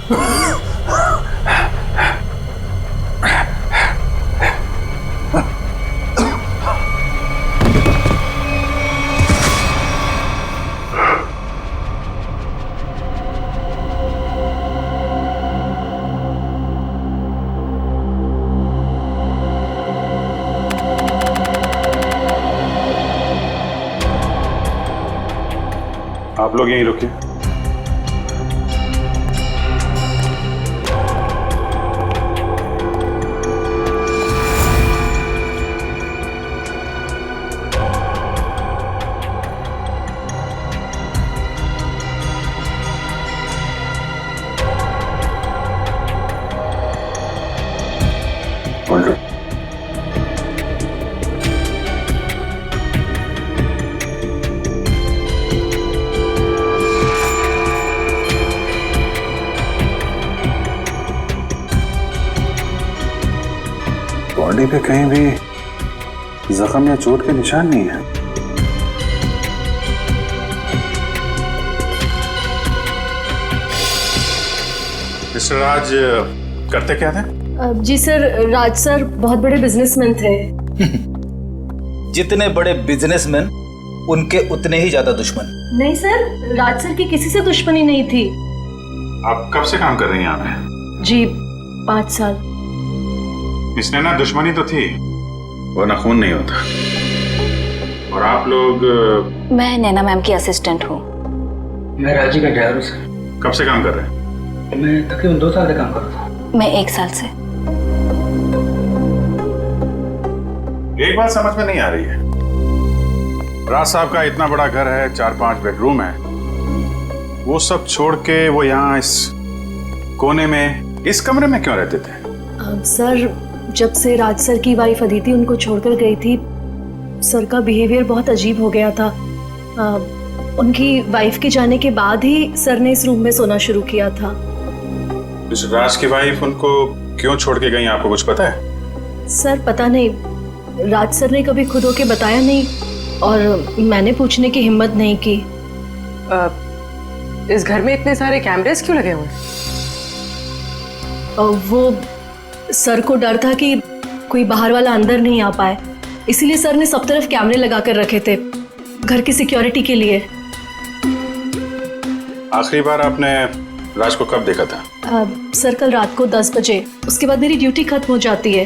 आप लोग यहीं रुकिए। बॉडी पे कहीं भी जख्म या चोट के निशान नहीं है। मिस्टर राज करते क्या थे? जी सर, राज सर बहुत बड़े बिजनेसमैन थे। जितने बड़े बिजनेसमैन उनके उतने ही ज्यादा दुश्मन। नहीं सर, राज सर की किसी से दुश्मनी नहीं थी। आप कब से काम कर रही हैं यहाँ पे? जी 5 साल। इसने ना दुश्मनी तो थी, वरना खून नहीं होता। और आप लोग? मैं नैना मैम की असिस्टेंट हूँ। मैं राजी का ड्राइवर हूँ सर। कब से काम कर रहे हैं? मैं तकरीबन 2 साल से काम कर रहा था। मैं 1 साल से। एक बात समझ में नहीं आ रही है, राज साहब का इतना बड़ा घर है, 4-5 बेडरूम है, वो सब छोड़ के वो यहाँ इस कोने में इस कमरे में क्यों रहते थे? सर, जब से राज सर की वाइफ अदिति उनको छोड़कर गई थी, सर का बिहेवियर बहुत अजीब हो गया था। उनकी वाइफ के जाने के बाद ही सर ने इस रूम में सोना शुरू किया था। इस राज की वाइफ उनको क्यों छोड़ के गई, आपको कुछ पता है? सर पता नहीं, राज सर ने कभी खुद होके बताया नहीं और मैंने पूछने की हिम्मत नहीं की। इस घर में इतने सारे कैमरेस क्यों लगे हुए हैं? वो सर को डर था कि कोई बाहर वाला अंदर नहीं आ पाए, इसीलिए सर ने सब तरफ कैमरे लगा कर रखे थे, घर की सिक्योरिटी के लिए। आखिरी बार आपने राज को कब देखा था? सर कल रात को 10 बजे, उसके बाद मेरी ड्यूटी खत्म हो जाती है।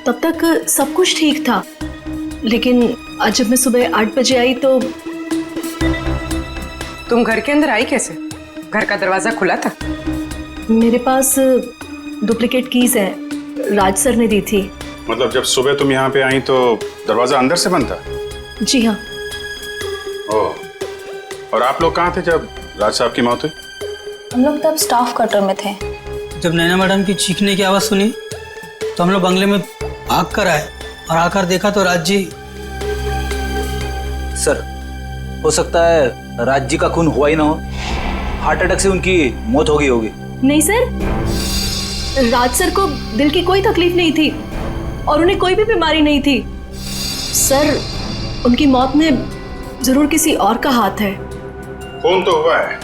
तब तक सब कुछ ठीक था, लेकिन आज जब मैं सुबह 8 बजे आई तो। तुम घर के अंदर आई कैसे? घर का दरवाजा खुला था? मेरे पास डुप्लीकेट कीज है, राज सर ने दी थी। मतलब जब सुबह तुम यहाँ पे आई तो दरवाजा अंदर से बंद था? जी हाँ। ओह, और आप लोग कहाँ थे जब राज साहब की मौत हुई? हम लोग तब स्टाफ क्वार्टर में थे। जब नैना मैडम की चीखने की आवाज़ सुनी तो हम लोग बंगले में भाग कर आए और आकर देखा तो राज जी। सर, हो सकता है राज जी का खून हुआ ही ना हो, हार्ट अटैक से उनकी मौत हो गई होगी। नहीं सर, राज सर को दिल की कोई तकलीफ नहीं थी और उन्हें कोई भी बीमारी नहीं थी। सर, उनकी मौत में जरूर किसी और का हाथ है। खून तो हुआ है,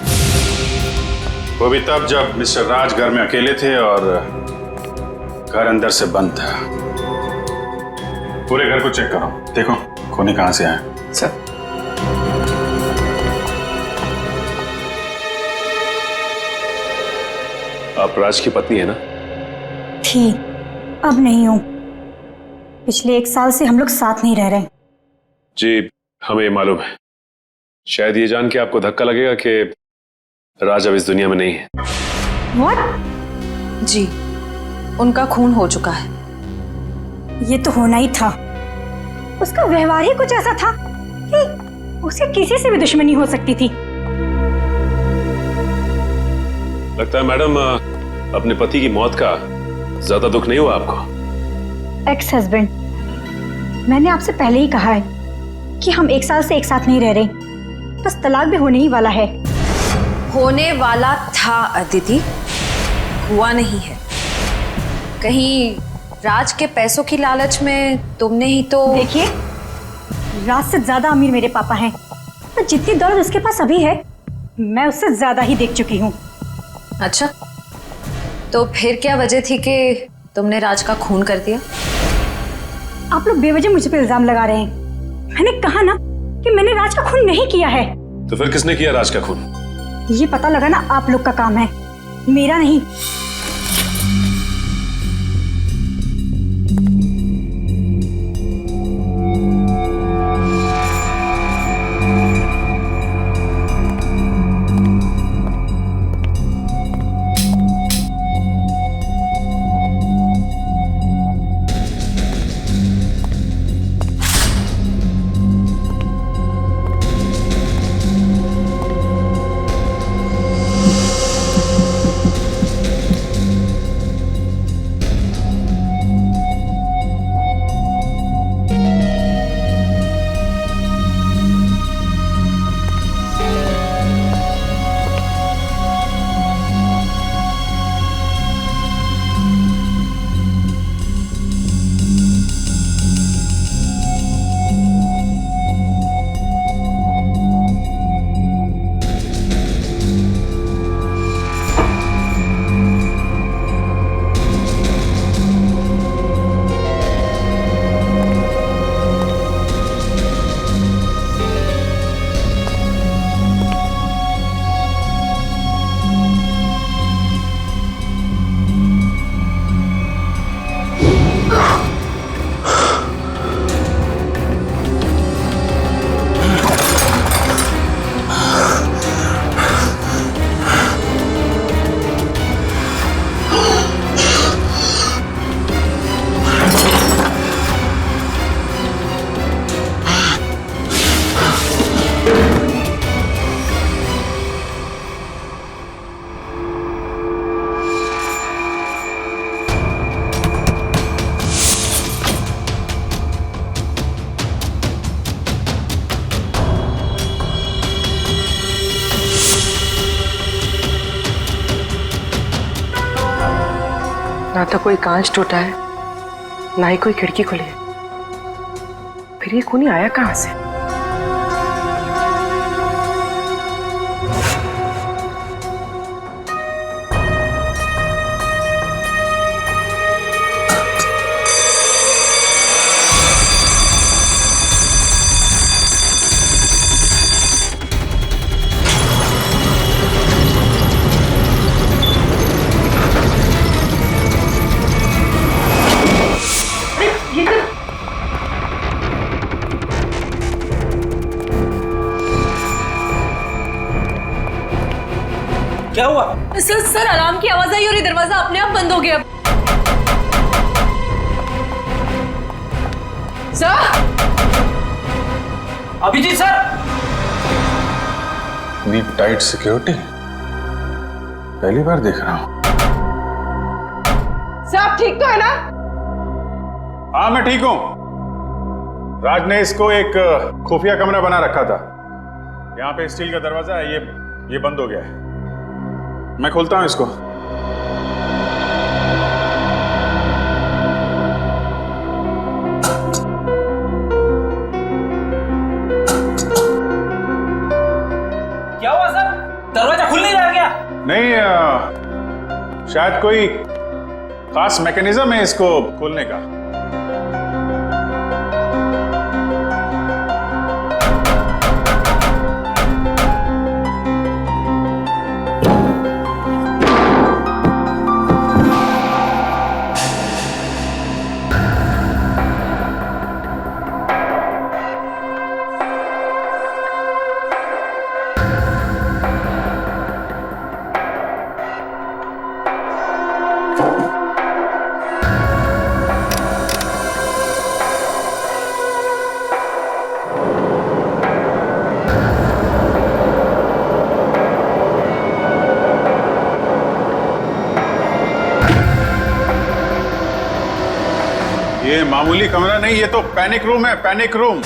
वो भी तब जब मिस्टर राज घर में अकेले थे और घर अंदर से बंद था। पूरे घर को चेक करो, देखो खूनी कहां से आए। सर, आप राज की पत्नी है ना? थी, अब नहीं हूं। पिछले 1 साल से हम लोग साथ नहीं रह रहे। जी हमें मालूम है। शायद ये जान के आपको धक्का लगेगा कि राज अब इस दुनिया में नहीं है। What? जी, उनका खून हो चुका है। ये तो होना ही था। उसका व्यवहार ही कुछ ऐसा था कि उसे किसी से भी दुश्मनी हो सकती थी। लगता है मैडम अपने पति की मौत का ज्यादा दुख नहीं हुआ आपको? एक्स हस्बैंड, मैंने आपसे पहले ही कहा है कि हम 1 साल से एक साथ नहीं रह रहे, बस तलाक भी होने ही वाला है। होने वाला था अदिति, हुआ नहीं है। कहीं राज के पैसों की लालच में तुमने ही तो। देखिए, राज से ज्यादा अमीर मेरे पापा हैं और जितनी दौलत उसके पास अभी है मैं उससे ज्यादा ही देख चुकी हूँ। अच्छा, तो फिर क्या वजह थी कि तुमने राज का खून कर दिया? आप लोग बेवजह मुझ पे इल्जाम लगा रहे हैं। मैंने कहा ना कि मैंने राज का खून नहीं किया है। तो फिर किसने किया राज का खून? ये पता लगाना आप लोग का काम है, मेरा नहीं। ना तो कोई कांच टूटा है, ना ही कोई खिड़की खुली है। फिर ये खूनी आया कहां से? क्या हुआ? सर अलार्म की आवाज आई और ये दरवाजा अपने आप बंद हो गया। सर! अभिजीत सर! इतनी टाइट सिक्योरिटी पहली बार देख रहा हूं। सब ठीक तो है ना? हाँ मैं ठीक हूं। राज ने इसको एक खुफिया कमरा बना रखा था। यहाँ पे स्टील का दरवाजा है, ये बंद हो गया है। मैं खोलता हूं इसको। क्या हुआ सर? दरवाजा खुल नहीं रहा क्या? नहीं, शायद कोई खास मैकेनिज्म है इसको खोलने का। ये मामूली कमरा नहीं, ये तो पैनिक रूम है, पैनिक रूम।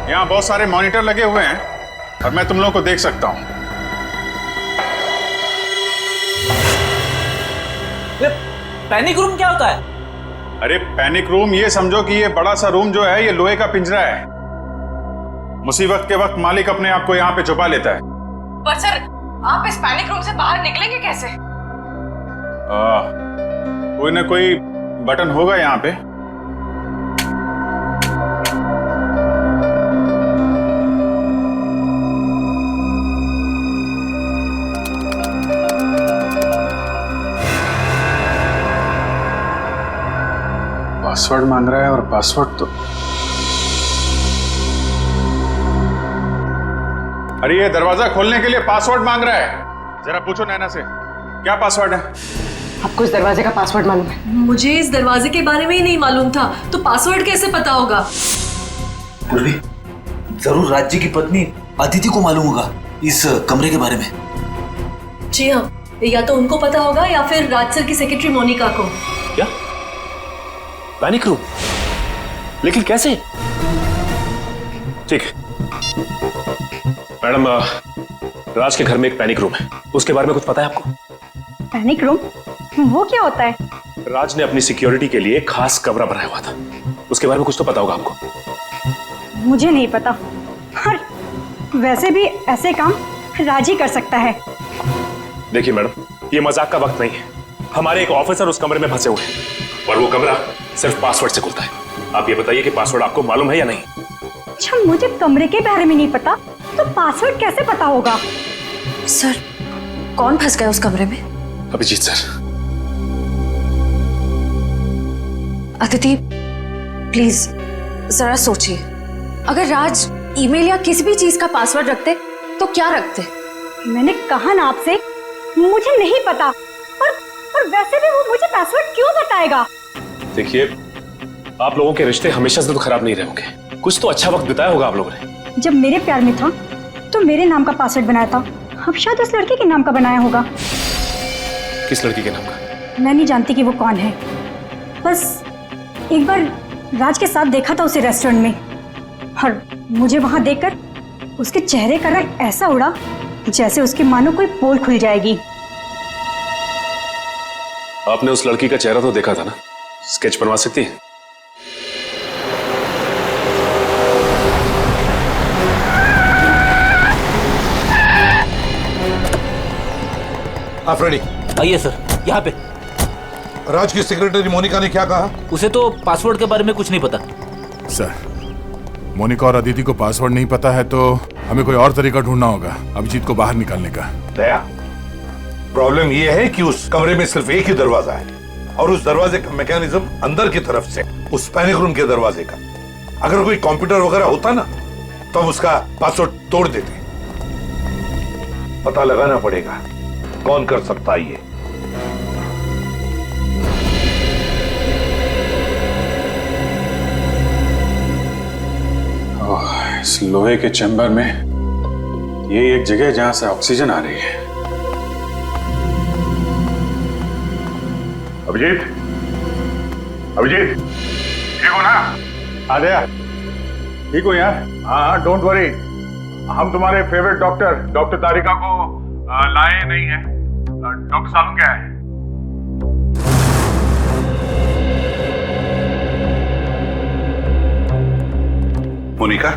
यहाँ बहुत सारे मॉनिटर लगे हुए हैं और मैं तुम लोगों को देख सकता हूं। पैनिक रूम क्या होता है? अरे पैनिक रूम ये समझो कि ये बड़ा सा रूम जो है ये लोहे का पिंजरा है। मुसीबत के वक्त मालिक अपने आप को यहाँ पे छुपा लेता है। पर सर, आप इस पैनिक रूम से बाहर निकलेंगे कैसे? कोई ना कोई बटन होगा यहाँ पे। पासवर्ड मांग रहा है और पासवर्ड तो अरे ये दरवाजा खोलने के लिए पासवर्ड मांग रहा है। जरा पूछो नैना से क्या पासवर्ड है। आपको इस दरवाजे का पासवर्ड मालूम है? मुझे इस दरवाजे के बारे में ही नहीं मालूम था, तो पासवर्ड कैसे पता होगा? पूर्वी, जरूर राज्य की पत्नी अदिति को मालूम होगा इस कमरे के बारे में। जी हाँ, या तो उनको पता होगा या फिर राज सर की सेक्रेटरी मोनिका को। क्या? Panic room? लेकिन कैसे? ठीक है मैडम, राज के घर में एक पैनिक रूम है, उसके बारे में कुछ पता है आपको? Panic room? वो क्या होता है? राज ने अपनी सिक्योरिटी के लिए खास कमरा बनाया हुआ था, उसके बारे में कुछ तो पता होगा आपको। मुझे नहीं पता। और वैसे भी ऐसे काम राज ही कर सकता है। देखिए मैडम, ये मजाक का वक्त नहीं है। हमारे एक ऑफिसर उस कमरे में फंसे हुए हैं और वो कमरा सिर्फ पासवर्ड से खुलता है। आप ये बताइए कि पासवर्ड आपको मालूम है या नहीं? अच्छा, मुझे कमरे के बारे में नहीं पता तो पासवर्ड कैसे पता होगा? सर, कौन फंस गया उस कमरे में? अभिजीत सर। अदिति, प्लीज जरा सोचिए, अगर राज ईमेल या किसी भी चीज का पासवर्ड रखते तो क्या रखते? मैंने कहा ना आपसे, मुझे नहीं पता। और वैसे भी वो मुझे पासवर्ड क्यों बताएगा? देखिए, आप लोगों के रिश्ते हमेशा से तो खराब नहीं रहे होंगे, कुछ तो अच्छा वक्त बिताया होगा आप लोगों ने। जब मेरे प्यार में था तो मेरे नाम का पासवर्ड बनाया था, अब शायद उस लड़के के नाम का बनाया होगा। किस लड़की के नाम का? मैं नहीं जानती कि वो कौन है, बस एक बार राज के साथ देखा था उसे रेस्टोरेंट में, और मुझे वहां देखकर उसके चेहरे का रंग ऐसा उड़ा जैसे उसकी मानो कोई पोल खुल जाएगी। आपने उस लड़की का चेहरा तो देखा था ना, स्केच बनवा सकती है? आप रेडी? आइए सर, यहाँ पे। राज की सेक्रेटरी मोनिका ने क्या कहा? उसे तो पासवर्ड के बारे में कुछ नहीं पता। सर, मोनिका और अदिति को पासवर्ड नहीं पता है तो हमें कोई और तरीका ढूंढना होगा अभिजीत को बाहर निकालने का। दया, प्रॉब्लम यह है कि उस कमरे में सिर्फ एक ही दरवाजा है और उस दरवाजे का मैकेनिज्म अंदर की तरफ से, उस पैनिक रूम के दरवाजे का। अगर कोई कंप्यूटर वगैरह होता ना तो हम उसका पासवर्ड तोड़ देते। पता लगाना पड़ेगा कौन कर सकता है ये। इस लोहे के चैम्बर में ये एक जगह है जहां से ऑक्सीजन आ रही है। अभिजीत, अभिजीत, ठीक हो ना? आ गया? ठीक हो यार? हाँ, डोंट वरी, हम तुम्हारे फेवरेट डॉक्टर तारिका को लाए नहीं है। डॉक्टर सालू क्या है? मोनिका,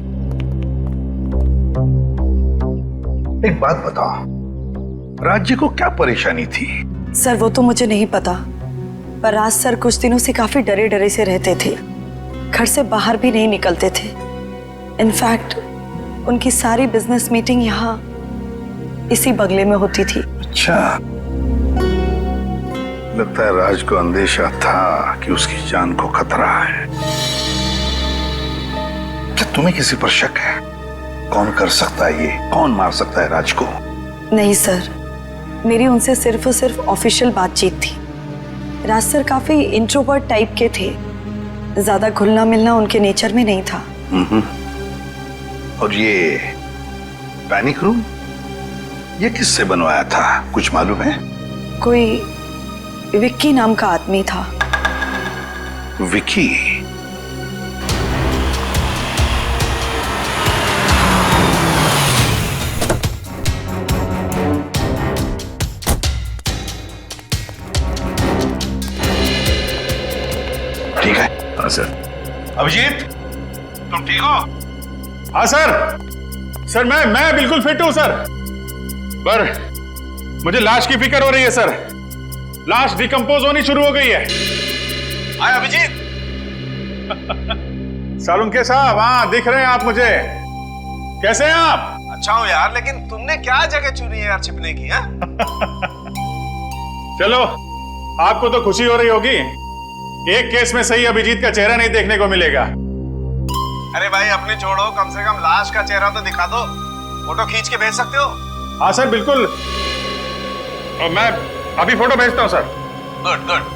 एक बात बताओ, राज्य को क्या परेशानी थी? सर, वो तो मुझे नहीं पता, पर राज सर कुछ दिनों से काफी डरे डरे से रहते थे, घर से बाहर भी नहीं निकलते थे। इनफैक्ट उनकी सारी बिजनेस मीटिंग यहाँ इसी बंगले में होती थी। अच्छा, लगता है राज को अंदेशा था कि उसकी जान को खतरा है। क्या तुम्हें किसी पर शक है? कौन कर सकता है ये? कौन मार सकता है राज को? नहीं सर, मेरी उनसे सिर्फ और सिर्फ ऑफिशियल बातचीत थी। राज सर काफी इंट्रोवर्ट टाइप के थे, ज्यादा घुलना मिलना उनके नेचर में नहीं था। और ये पैनिक रूम, ये किससे बनवाया था, कुछ मालूम है? कोई विक्की नाम का आदमी था। विक्की? ठीक है। हाँ सर। अभिजीत, तुम ठीक हो? हाँ सर, सर मैं बिल्कुल फिट हूं सर, पर मुझे लाश की फिक्र हो रही है सर। लाश डिकम्पोज होनी शुरू हो गई है। आए अभिजीत। सालुंके साहब, हाँ दिख रहे हैं आप मुझे। कैसे हैं आप? अच्छा हूँ यार, लेकिन तुमने क्या जगह चुनी है यार छिपने की? है चलो, आपको तो खुशी हो रही होगी, एक केस में सही अभिजीत का चेहरा नहीं देखने को मिलेगा। अरे भाई अपने छोड़ो, कम से कम लाश का चेहरा तो दिखा दो, फोटो खींच के भेज सकते हो। हाँ सर बिल्कुल, और मैं अभी फोटो भेजता हूँ सर। Good good.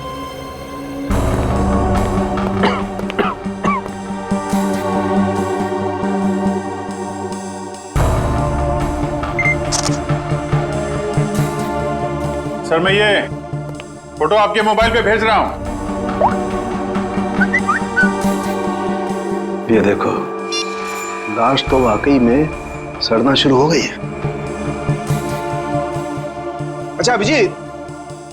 सर मैं ये फोटो आपके मोबाइल पे भेज रहा हूँ। ये देखो, लाश तो वाकई में सड़ना शुरू हो गई है। अच्छा अभिजीत,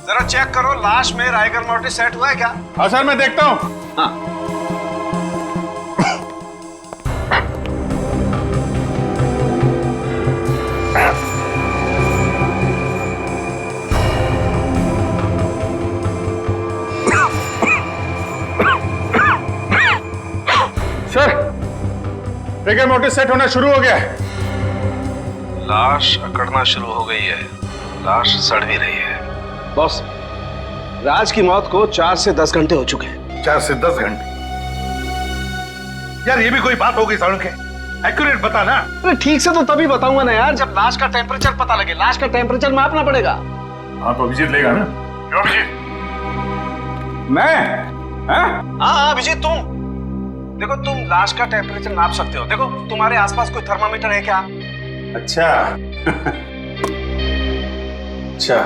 जरा चेक करो लाश में राइगर मोर्टिस सेट हुआ है क्या? हाँ सर मैं देखता हूँ। हाँ। सर राइगर मोर्टिस सेट होना शुरू हो गया है। लाश अकड़ना शुरू हो गई है, लाश सड़ भी रही है। बॉस, राज की मौत को 4 से 10 घंटे हो चुके हैं। 4 से 10 घंटे? यार ये भी कोई बात होगी सालुंके? एक्यूरेट बता ना। अरे ठीक से तो तभी बताऊंगा ना यार, जब लाश का टेम्परेचर पता लगे। लाश का टेम्परेचर मापना पड़ेगा। हाँ तो अभिजीत लेगा ना? क्यों अभिजीत? मैं? हाँ अभिजीत तुम देखो, तुम लाश का टेम्परेचर नाप सकते हो। देखो तुम्हारे आसपास कोई थर्मामीटर है क्या? अच्छा अच्छा।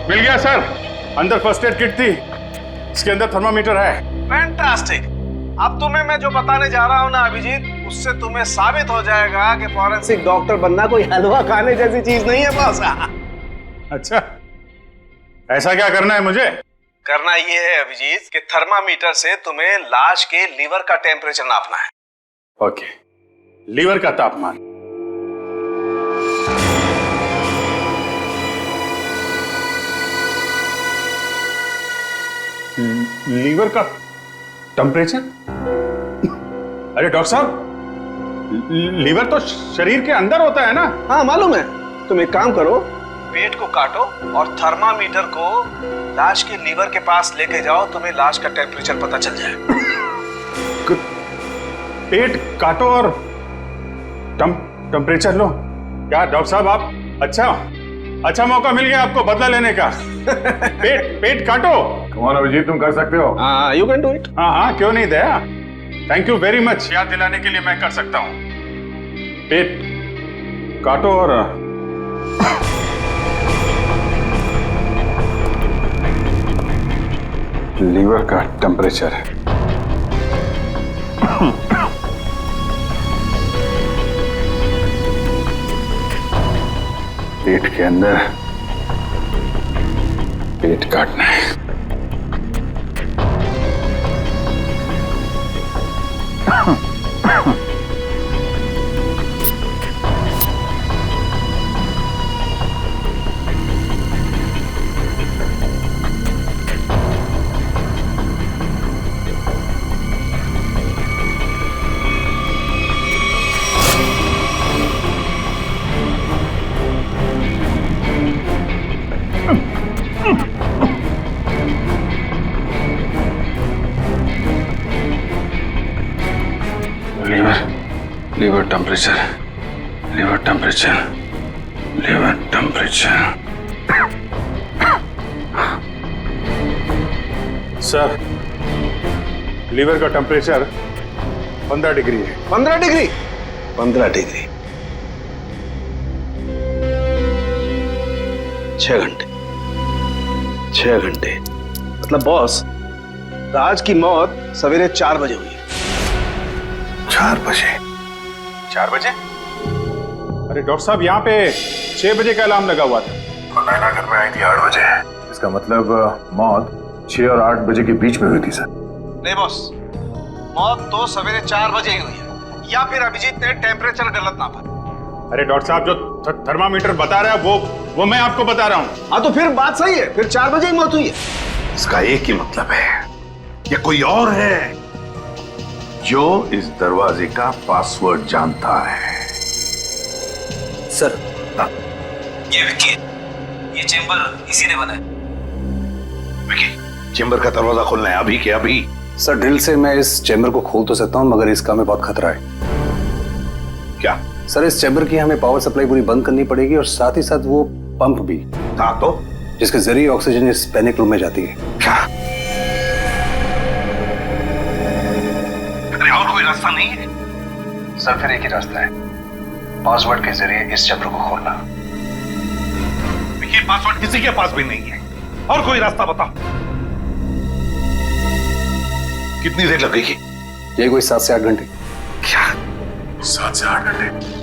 मिल गया सर, अंदर फर्स्ट एड किट थी, इसके अंदर थर्मामीटर है। फैंटास्टिक। अब तुम्हें मैं जो बताने जा रहा हूं ना अभिजीत, उससे तुम्हें साबित हो जाएगा कि फॉरेंसिक डॉक्टर बनना कोई हलवा खाने जैसी चीज नहीं है बॉस। अच्छा, ऐसा क्या करना है मुझे? करना ये है अभिजीत कि थर्मामीटर से तुम्हें लाश के लीवर का टेम्परेचर नापना है। ओके, लीवर का तापमान। लीवर का टेम्परेचर? अरे डॉक्टर साहब, लीवर तो शरीर के अंदर होता है ना? हाँ मालूम है। तुम एक काम करो, पेट को काटो और थर्मामीटर को लाश के लीवर के पास लेके जाओ, तुम्हें लाश का टेम्परेचर पता चल जाए। पेट काटो और टेम्परेचर लो? क्या डॉक्टर साहब आप अच्छा मौका मिल गया आपको बदला लेने का। पेट काटो। कौन अभिजीत, तुम कर सकते हो। हाँ यू कैन डू इट। हाँ क्यों नहीं दया, थैंक यू वेरी मच। याद दिलाने के लिए मैं कर सकता हूँ। पेट काटो और लीवर का टेम्परेचर है। पेट के अंदर पेट काटना है। Liver temperature. सर, लीवर का टेम्परेचर 15 डिग्री है। 15 डिग्री? 15 डिग्री। 6 घंटे 6 घंटे मतलब बॉस, राज की मौत सवेरे 4 बजे हुई है। 4 बजे? 4 बजे? अरे डॉक्टर साहब, यहाँ पे 6 बजे का अलार्म लगा हुआ था। नैना घर में आई थी 8 बजे। इसका मतलब मौत 6 और 8 बजे के बीच में हुई थी सर। नहीं बॉस, मौत तो सवेरे 4 बजे ही हुई है, या फिर अभिजीत ने टेम्परेचर गलत नापा। अरे डॉक्टर साहब, जो थर्मामीटर बता रहा है वो मैं आपको बता रहा हूँ। हाँ तो फिर बात सही है, फिर 4 बजे ही मौत हुई है। इसका एक ही मतलब है, ये कोई और है जो इस दरवाजे का पासवर्ड जानता है। सर, ये विक्की है, ये चेंबर इसी ने बनाया। विक्की, चेंबर का दरवाजा खोलना है अभी के अभी। सर, ड्रिल से मैं इस चेंबर को खोल तो सकता हूं, मगर इसका हमें बहुत खतरा है। क्या? सर, इस चेंबर की हमें पावर सप्लाई पूरी बंद करनी पड़ेगी और साथ ही साथ वो पंप भी। हाँ तो? जिसके जरिए ऑक्सीजन इस पैनिक रूम में जाती है। क्या? अरे और कोई रास्ता नहीं है? सर, फिर एक ही रास्ता है, पासवर्ड के जरिए इस चेंबर को खोलना। ये पासवर्ड किसी के पास भी नहीं है, और कोई रास्ता बताओ। कितनी देर लगेगी? ये कोई 7 से 8 घंटे। क्या? 7 से 8 घंटे?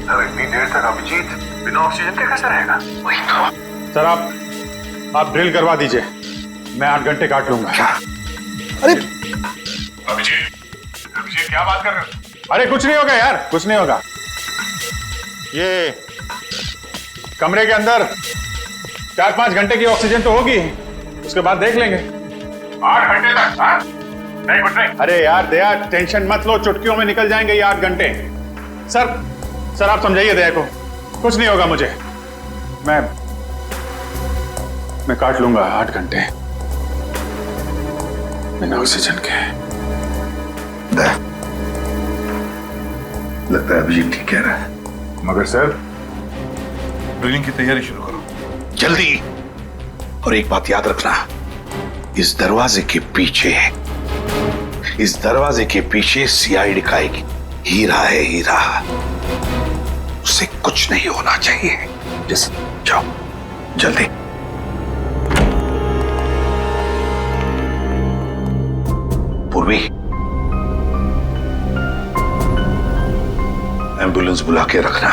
अरे इतनी देर तक अभिजीत बिना ऑक्सीजन के कैसे रहेगा? वही तो। सर, आप ड्रिल करवा दीजिए, मैं 8 घंटे काट लूंगा। क्या? अरे अभिजीत क्या बात कर रहे हो? अरे कुछ नहीं होगा यार, कुछ नहीं होगा। ये कमरे के अंदर 4-5 घंटे की ऑक्सीजन तो होगी, उसके बाद देख लेंगे। 8 घंटे तक? हाँ? नहीं कुछ नहीं। अरे यार दया, टेंशन मत लो, चुटकियों में निकल जाएंगे ये 8 घंटे। सर आप समझाइए दया को, कुछ नहीं होगा मुझे, मैं काट लूंगा 8 घंटे बिना ऑक्सीजन के। लगता है अभिजीत ठीक कह रहा है, मगर सर ड्रिलिंग की तैयारी शुरू करो जल्दी। और एक बात याद रखना, इस दरवाजे के पीछे सीआईडी का एक हीरा है, हीरा। उसे कुछ नहीं होना चाहिए। जैसे जाओ जल्दी। पूर्वी, एम्बुलेंस बुला के रखना।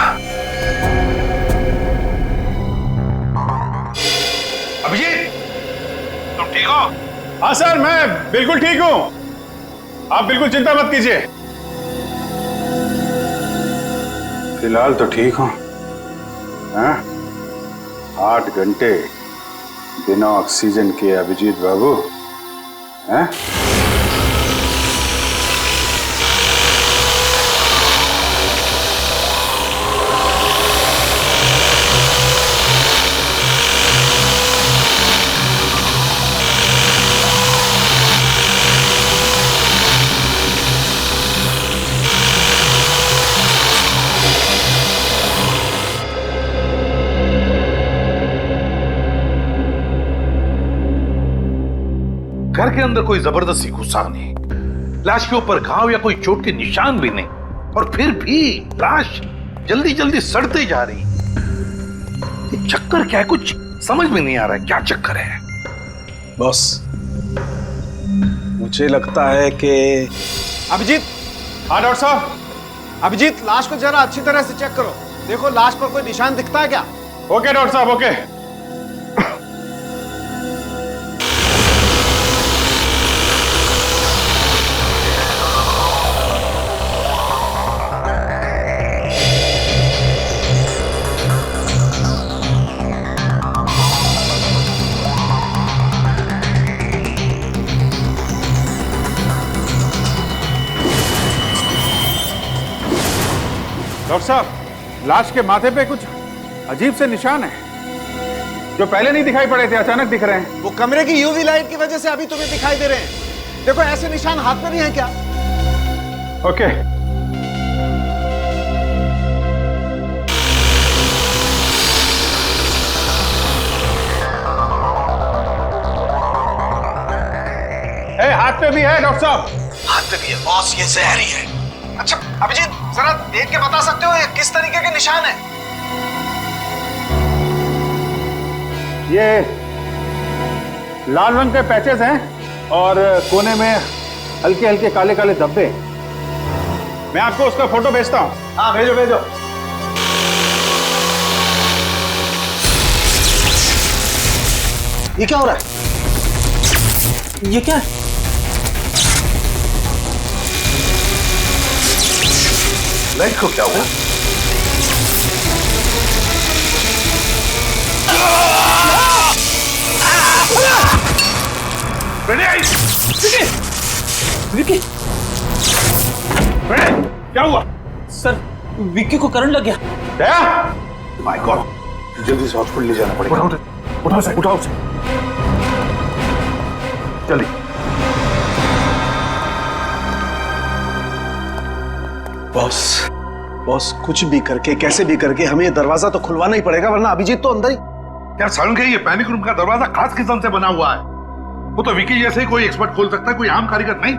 अभिजीत, तुम ठीक हो? हाँ सर, मैं बिल्कुल ठीक हूं, आप बिल्कुल चिंता मत कीजिए। फिलहाल तो ठीक हूं। हाँ? 8 घंटे बिना ऑक्सीजन के अभिजीत बाबू, हैं? घर के अंदर कोई जबरदस्ती घुसा नहीं, लाश के ऊपर घाव या कोई चोट के निशान भी नहीं, और फिर भी लाश जल्दी जल्दी सड़ते जा रही। ये चक्कर क्या है, कुछ समझ में नहीं आ रहा है, क्या चक्कर है? बॉस, मुझे लगता है कि अभिजीत। हाँ डॉक्टर साहब। अभिजीत, लाश को जरा अच्छी तरह से चेक करो, देखो लाश पर कोई निशान दिखता है क्या? ओके डॉक्टर साहब, ओके। डॉक्टर साहब, लाश के माथे पे कुछ अजीब से निशान है, जो पहले नहीं दिखाई पड़े थे, अचानक दिख रहे हैं। वो कमरे की यूवी लाइट की वजह से अभी तुम्हें दिखाई दे रहे हैं। देखो ऐसे निशान हाथ में भी हैं क्या? ओके। हाथ पे भी है डॉक्टर साहब। हाथ पे भी है बॉस, ये जहरी है। अच्छा अभिजीत, जरा देख के बता सकते हो ये किस तरीके के निशान है? ये लाल रंग के पैचेस हैं और कोने में हल्के हल्के काले काले धब्बे। मैं आपको उसका फोटो भेजता हूँ। हाँ भेजो भेजो। ये क्या हो रहा है? ये क्या है? लाइट को क्या हुआ? विक्की, क्या हुआ? सर विक्की को करंट लग गया। माय गॉड, जल्दी से हॉस्पिटल ले जाना पड़ेगा। उठाओ से, उठाओ से, जल्दी। बॉस कुछ भी करके कैसे भी करके हमें ये दरवाजा तो खुलवाना ही पड़ेगा, वरना अभिजीत तो अंदर ही। यार सारुण के ये पैनिक रूम का दरवाजा खास किस्म से बना हुआ है। वो तो विकी जैसे ही कोई एक्सपर्ट खोल सकता है, कोई आम कारीगर नहीं।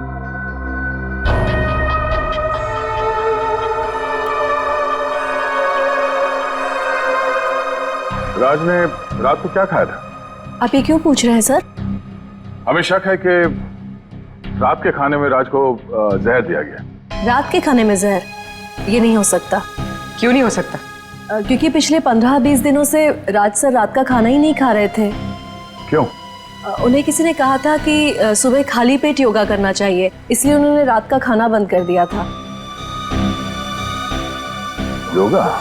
राज ने रात को क्या खाया था? आप ये क्यों पूछ रहे हैं सर? हमें शक है कि रात के खाने में राज को जहर दिया गया। रात के खाने में जहर? ये नहीं हो सकता। क्यों नहीं हो सकता? क्योंकि पिछले 15-20 दिनों से राज सर रात का खाना ही नहीं खा रहे थे। क्यों? उन्हें किसी ने कहा था कि सुबह खाली पेट योगा करना चाहिए, इसलिए उन्होंने रात का खाना बंद कर दिया था। योगा?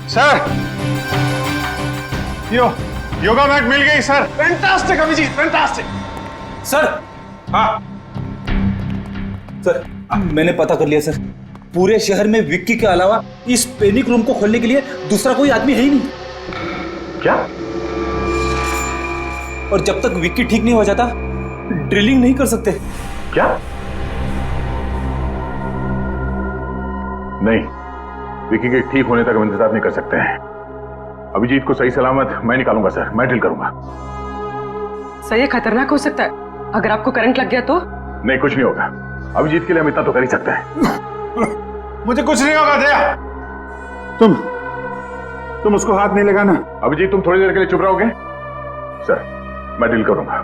सर, योगा मैट मिल गई sir. Fantastic Abhijit, fantastic. Sir, हाँ सर मैंने पता कर लिया सर, पूरे शहर में विक्की के अलावा इस पैनिक रूम को खोलने के लिए दूसरा कोई आदमी है ही नहीं। क्या? और जब तक विक्की ठीक नहीं हो जाता ड्रिलिंग नहीं कर सकते। क्या? नहीं, विक्की के ठीक होने तक हम इंतजार नहीं कर सकते हैं। अभिजीत को सही सलामत मैं निकालूंगा सर, मैं ड्रिल करूंगा। सर ये खतरनाक हो सकता है, अगर आपको करंट लग गया तो? नहीं, कुछ नहीं होगा। अभिजीत के लिए हम इतना तो कर ही सकते हैं। मुझे कुछ नहीं होगा दया। तुम उसको हाथ नहीं लगाना। अभिजीत तुम थोड़ी देर के लिए चुप रहोगे? सर मैं ड्रिल करूंगा।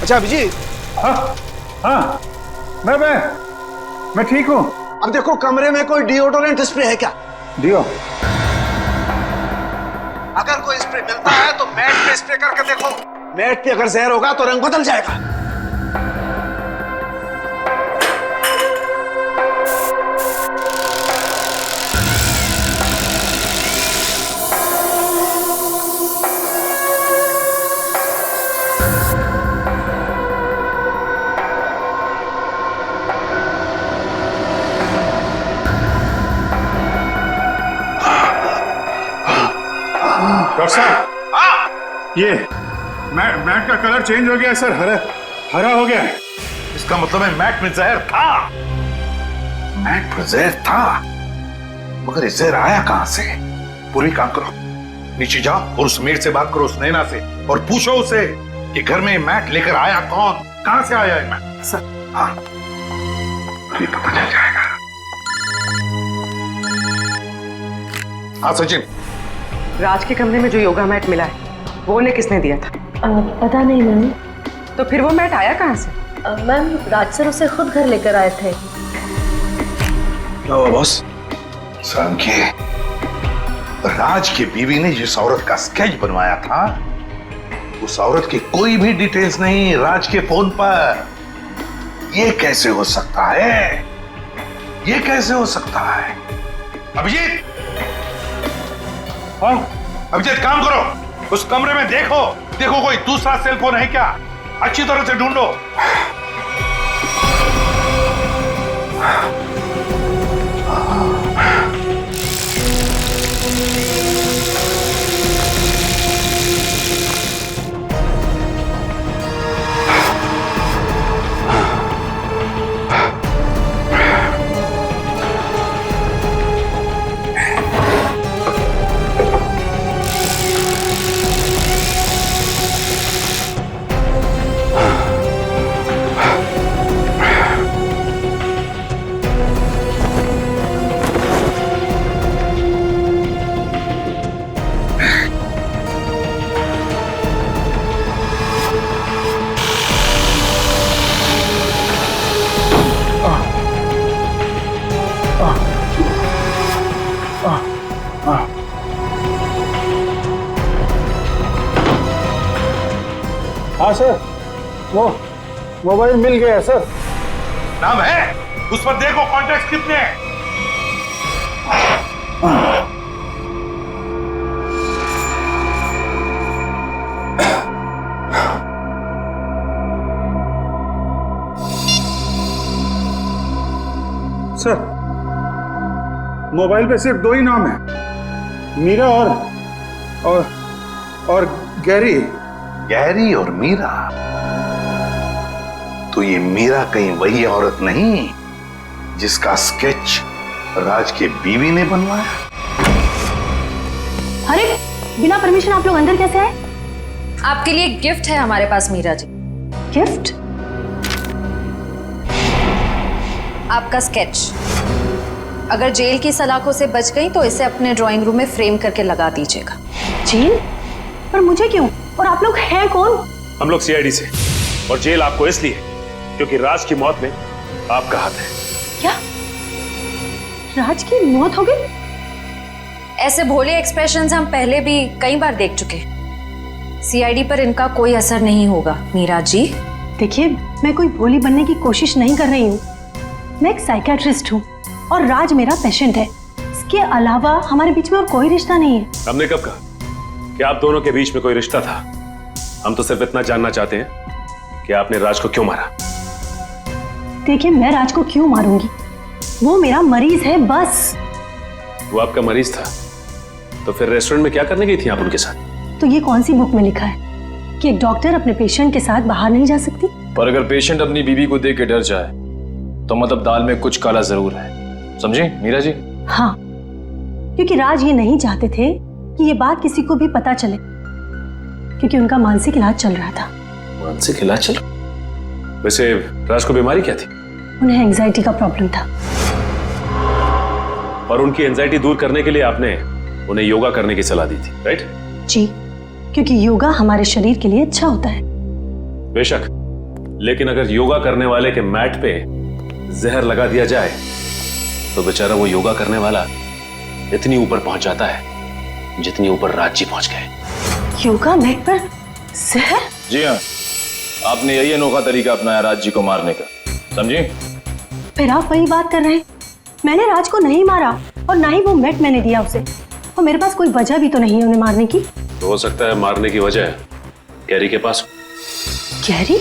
अच्छा अभिजीत। हाँ, मैं ठीक हूँ। अब देखो कमरे में कोई डिओडोरेंट स्प्रे है क्या? डिओ? अगर कोई स्प्रे मिलता है तो मैट पे स्प्रे करके देखो। मैट पे अगर जहर होगा तो रंग बदल जाएगा। डॉक्टर साहब, ये मैट का कलर चेंज हो गया सर, हरा हो गया है। इसका मतलब है मैट में जहर था। मैट में जहर था, मगर ये जहर आया कहां से? पूरी काम करो, नीचे जाओ और उस मेड से बात करो, उस नैना से, और पूछो उसे कि घर में मैट लेकर आया कौन, कहां से आया है मैट। सर हाँ, ये पता चल जाएगा। हाँ सचिन, राज के कमरे में जो योगा मैट मिला है वो उन्हें किसने दिया था? पता नहीं मैम। तो फिर वो मैट आया कहाँ से? मैम राज सर उसे खुद घर लेकर आए थे। क्या हुआ बॉस? संख्य, राज की बीवी ने जिस औरत का स्केच बनवाया था उस औरत की कोई भी डिटेल्स नहीं राज के फोन पर। ये कैसे हो सकता है? ये कैसे हो सकता है? अभिजीत, हाँ अभिजीत काम करो, उस कमरे में देखो कोई दूसरा सेल फोन है क्या? अच्छी तरह से ढूंढो। हाँ सर, वो मोबाइल मिल गया है सर। नाम है उस पर, देखो कॉन्टैक्ट कितने हैं। सर, मोबाइल पे सिर्फ 2 ही नाम है, मीरा और गैरी। गैरी और मीरा? तो ये मीरा कहीं वही औरत नहीं जिसका स्केच राज के बीवी ने बनवाया? अरे बिना परमिशन आप लोग अंदर कैसे आए? आपके लिए गिफ्ट है हमारे पास मीरा जी। गिफ्ट? आपका स्केच। अगर जेल की सलाखों से बच गई तो इसे अपने ड्राइंग रूम में फ्रेम करके लगा दीजिएगा। जेल? पर मुझे क्यों? और आप लोग हैं कौन? हम लोग सीआईडी से, और जेल आपको इसलिए क्योंकि राज की मौत में आपका हाथ है। क्या? राज की मौत हो गई? ऐसे भोले एक्सप्रेशंस हम पहले भी कई बार देख चुके हैं। सीआईडी पर इनका कोई असर नहीं होगा मीरा जी। देखिए, मैं कोई भोली बनने की कोशिश नहीं कर रही हूँ। मैं एक साइकियाट्रिस्ट हूँ और राज मेरा पेशेंट है। इसके अलावा हमारे बीच में और कोई रिश्ता नहीं है। हमने कब कहा कि आप दोनों के बीच में कोई रिश्ता था? हम तो सिर्फ इतना जानना चाहते हैं कि आपने राज को क्यों मारा। देखिए, मैं राज को क्यों मारूंगी? वो मेरा मरीज है, बस। वो आपका मरीज था तो फिर रेस्टोरेंट में क्या करने गई थी आप उनके साथ? तो ये कौन सी बुक में लिखा है कि एक डॉक्टर अपने पेशेंट के साथ बाहर नहीं जा सकती? पर अगर पेशेंट अपनी बीवी को देख के डर जाए तो मतलब दाल में कुछ काला जरूर है। समझे मीरा जी? हाँ, क्योंकि राज ये नहीं चाहते थे कि ये बात किसी को भी पता चले, क्योंकि उनका मानसिक इलाज चल रहा था। मानसिक इलाज चल? वैसे राज को बीमारी क्या थी? उन्हें एंजाइटी का प्रॉब्लम था। और उनकी एंजाइटी दूर करने के लिए आपने उन्हें योगा करने की सलाह दी थी, राइट? जी, क्योंकि योगा हमारे शरीर के लिए अच्छा होता है। बेशक, लेकिन अगर योगा करने वाले के मैट पे जहर लगा दिया जाए तो बेचारा वो योगा करने वाला इतनी ऊपर पहुंच जाता है जितनी ऊपर राज जी पहुंच गए। योगा मैट पर जहर? जी हाँ, आपने यही अनोखा तरीका अपनाया राज जी को मारने का। समझे? फिर आप वही बात कर रहे हैं। मैंने राज को नहीं मारा और ना ही वो मैट मैंने दिया उसे, और मेरे पास कोई वजह भी तो नहीं है उन्हें मारने की। तो हो सकता है मारने की वजह गैरी के पास। गैरी?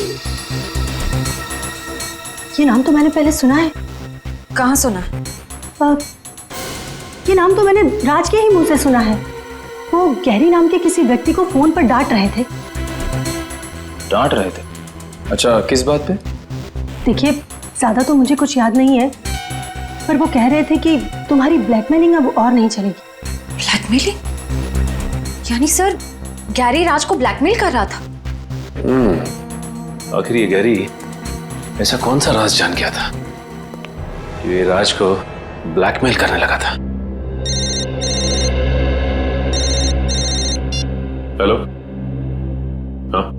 ये नाम तो मैंने पहले सुना है। कहाँ सुना? ये नाम तो मैंने राज के ही मुंह से सुना है। वो गैरी नाम के किसी व्यक्ति को फोन पर डांट रहे थे। डांट रहे थे? अच्छा, किस बात पे? देखिए, ज्यादा तो मुझे कुछ याद नहीं है, पर वो कह रहे थे कि तुम्हारी ब्लैकमेलिंग अब और नहीं चलेगी। ब्लैकमेलिंग? यानी सर गैरी राज को ब्लैकमेल कर रहा था? आखिर ये गैरी ऐसा कौन सा राज जान गया था कि ये राज को ब्लैकमेल करने लगा था? हेलो? हाँ,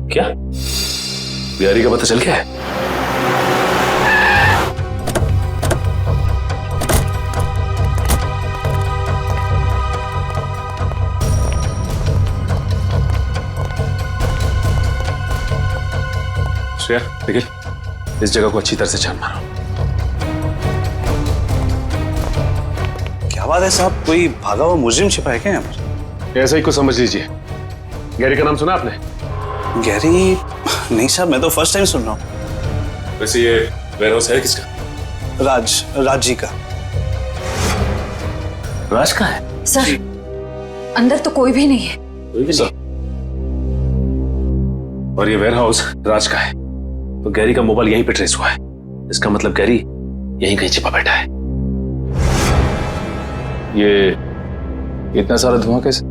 क्या गैरी का पता चल गया है? श्रेया, निखिल, इस जगह को अच्छी तरह से छान मारो। क्या बात है साहब, कोई भागा हुआ मुजरिम छिपा है क्या यहाँ पर? ऐसा ही कुछ समझ लीजिए। गैरी का नाम सुना आपने? गैरी नहीं साहब, मैं तो फर्स्ट टाइम सुन रहा हूँ। वैसे ये वेयरहाउस है किसका? राज जी का। राज का है? सर अंदर तो कोई भी नहीं है। कोई भी नहीं। और ये वेयरहाउस राज का है, तो गैरी का मोबाइल यहीं पे ट्रेस हुआ है। इसका मतलब गैरी यहीं कहीं छिपा बैठा है। ये इतना सारा धुआं कैसे?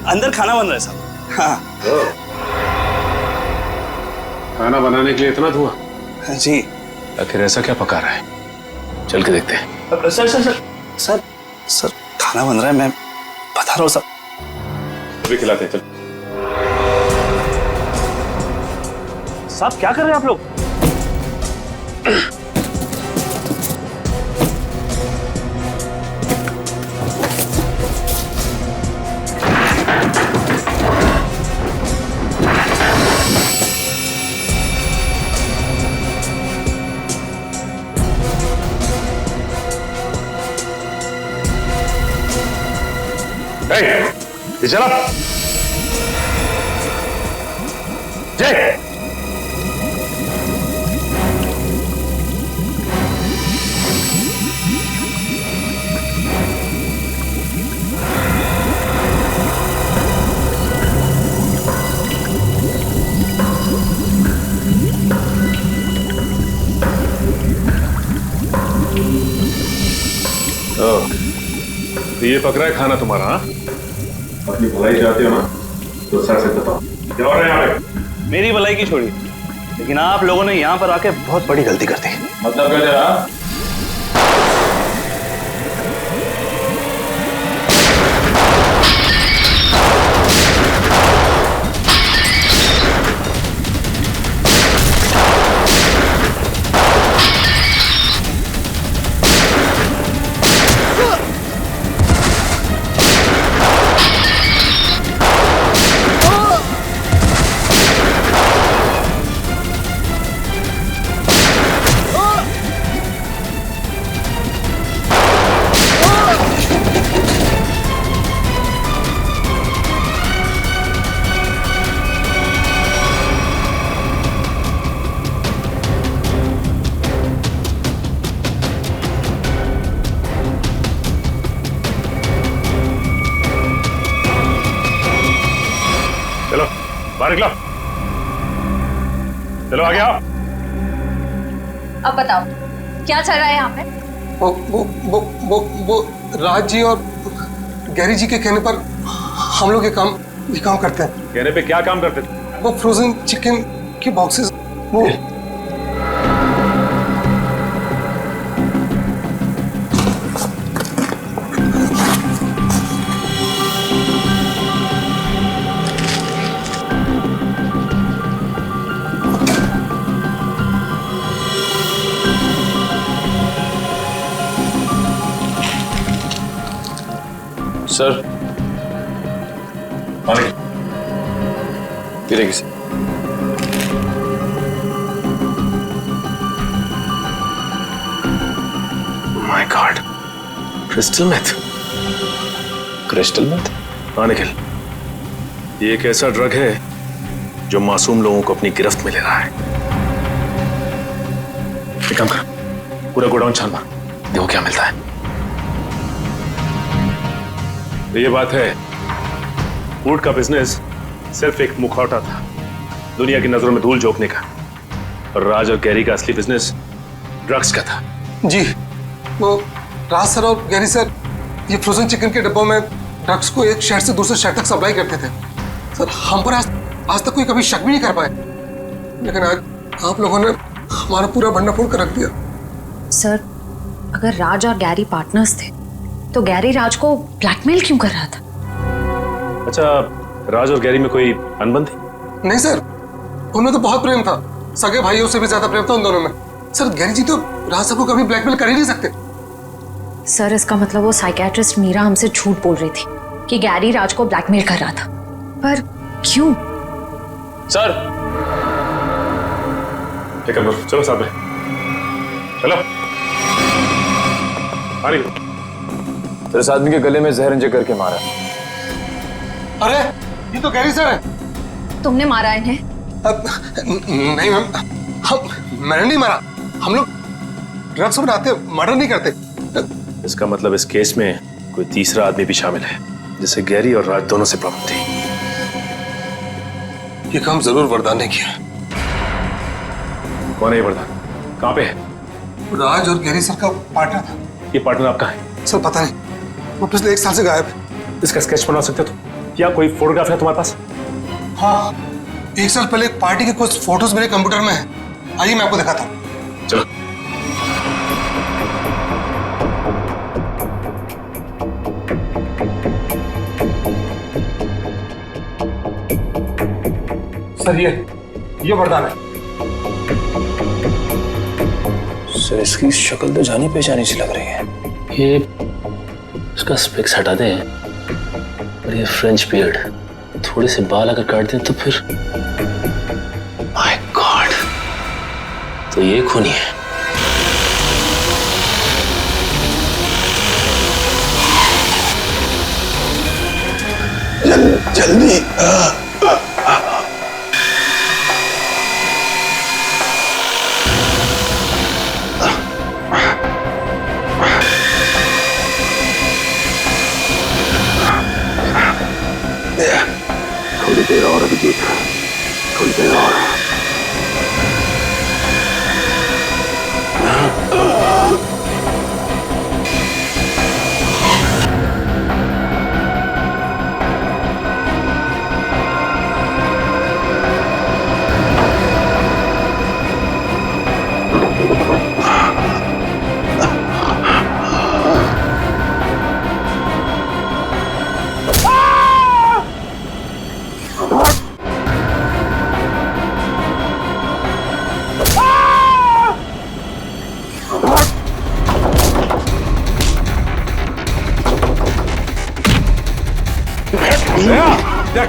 अंदर खाना बन रहा है साहब। हाँ। खाना बनाने के लिए इतना धुआं? जी। आखिर ऐसा क्या पका रहा है? चल के देखते हैं। Sir sir sir sir sir खाना बन रहा है, मैं बता रहा हूँ सब। अभी खिलाते हैं, चल। साहब क्या कर रहे हैं आप लोग? ये चला जय। तो ये पक रहा है खाना तुम्हारा? हाँ, अपनी भलाई चाहते हो ना, तो सर से बताओ क्या हो रहा है यहाँ पे? मेरी भलाई की छोड़ी, लेकिन आप लोगों ने यहाँ पर आके बहुत बड़ी गलती कर दी। मतलब क्या जरा? बाहर निकलो, चलो आगे आओ। अब बताओ क्या चल रहा है यहाँ पे? वो राज जी और गैरी जी के कहने पर हम लोग ये काम करते हैं। कहने पे क्या काम करते थे? वो फ्रोजन चिकन के बॉक्सेस, वो सर पानी गिरेगी sir. My god, crystal meth. Crystal meth? हाँ निखिल, ये एक ऐसा ड्रग है जो मासूम लोगों को अपनी गिरफ्त में ले रहा है। एक काम कर, पूरा गोडाउन छान मार, देखो क्या मिलता है। तो ये बात है, फूड का बिजनेस सिर्फ एक मुखौटा था दुनिया की नजरों में धूल झोंकने का, और राज और गैरी का असली बिजनेस ड्रग्स का था। जी, वो राज सर और गैरी सर ये फ्रोजन चिकन के डब्बों में ड्रग्स को एक शहर से दूसरे शहर तक सप्लाई करते थे। सर हम पर आज तक कोई कभी शक भी नहीं कर पाए, लेकिन आज आप लोगों ने हमारा पूरा भंडार फोड़ कर रख दिया। सर अगर राज और गैरी पार्टनर्स थे तो गैरी राज को ब्लैकमेल क्यों कर रहा था? अच्छा, राज और गैरी में कोई अनबन थी? नहीं सर, उनमें तो बहुत प्रेम था, सगे भाइयों से भी ज्यादा प्रेम था उन दोनों में। सर गैरी जी तो राज साहब को कभी ब्लैकमेल कर ही नहीं सकते। सर इसका मतलब वो साइकियाट्रिस्ट मीरा हमसे झूठ बोल रही थी कि गैरी राज को ब्लैकमेल कर रहा था, पर क्यों? सर ठीक है, चलो साथ में चलो। तो इस आदमी के गले में जहर इंजेक्ट करके मारा। अरे ये तो गैरी सर है। तुमने मारा इन्हें? नहीं मैम, मैंने नहीं मारा। हम लोग ड्रग्स बनाते, मर्डर नहीं करते। इसका मतलब इस केस में कोई तीसरा आदमी भी शामिल है जिसे गैरी और राज दोनों से प्रॉब्लम थी। ये काम जरूर वरदान ने किया। कौन है ये वरदान? कहाँ पे है? राज और गैरी सर का पार्टनर था। ये पार्टनर आपका है? सर पता नहीं, वो पिछले 1 साल से गायब है। इसका स्केच बना सकते हो? क्या कोई फोटोग्राफ है तुम्हारे पास? हाँ, 1 साल पहले एक पार्टी के कुछ फोटोज मेरे कंप्यूटर में है। आइए मैं आपको दिखाता हूँ। चलो। सर ये वरदान है। सर इसकी शक्ल तो जानी पहचानी सी लग रही है। ये इसका स्पेक्स हटा दें और ये फ्रेंच बियर्ड, थोड़े से बाल अगर काट दें तो फिर माय गॉड, तो ये खूनी है। जल्दी थोड़ी देर और अभिजीत, थोड़ी देर और।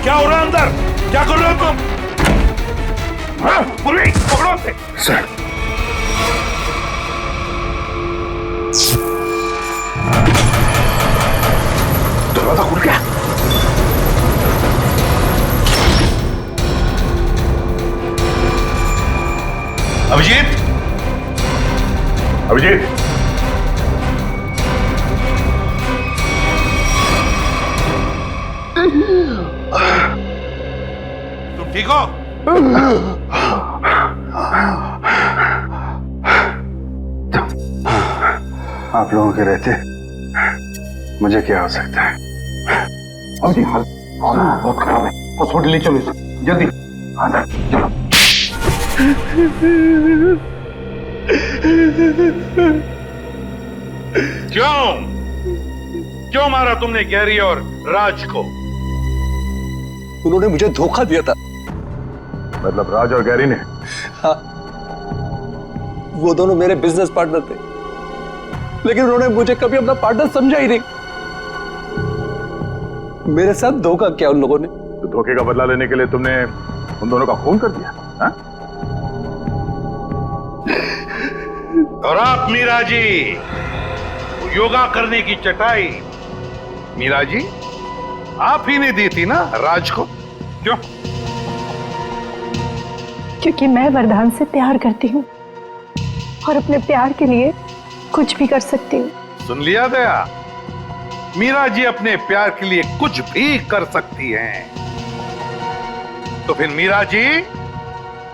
क्या हो रहा है अंदर? क्या कर रहे हो तुम? पुलिस पकड़ो से। सर दरवाजा खुल गया। अभिजीत, अभिजीत, तुम ठीक हो? आप लोगों के रहते मुझे क्या हो सकता है? अभी हाल बहुत खराब है, हॉस्पिटल ले चलो इसे जल्दी। चलो। क्यों मारा तुमने गैरी और राज को? उन्होंने मुझे धोखा दिया था। मतलब राज और गैरी ने? हाँ, वो दोनों मेरे बिजनेस पार्टनर थे, लेकिन उन्होंने मुझे कभी अपना पार्टनर समझा ही नहीं। मेरे साथ धोखा किया उन लोगों ने। तो धोखे का बदला लेने के लिए तुमने उन दोनों का खून कर दिया? हा? और आप मीरा जी, योगा करने की चटाई मीरा जी आप ही ने दी थी ना राज को? क्यों? क्योंकि मैं वरदान से प्यार करती हूँ और अपने प्यार के लिए कुछ भी कर सकती हूँ। सुन लिया दया, मीरा जी अपने प्यार के लिए कुछ भी कर सकती हैं। तो फिर मीरा जी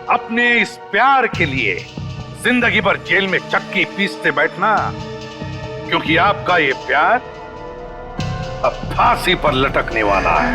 अपने इस प्यार के लिए जिंदगी भर जेल में चक्की पीसते बैठना, क्योंकि आपका ये प्यार अब फांसी पर लटकने वाला है।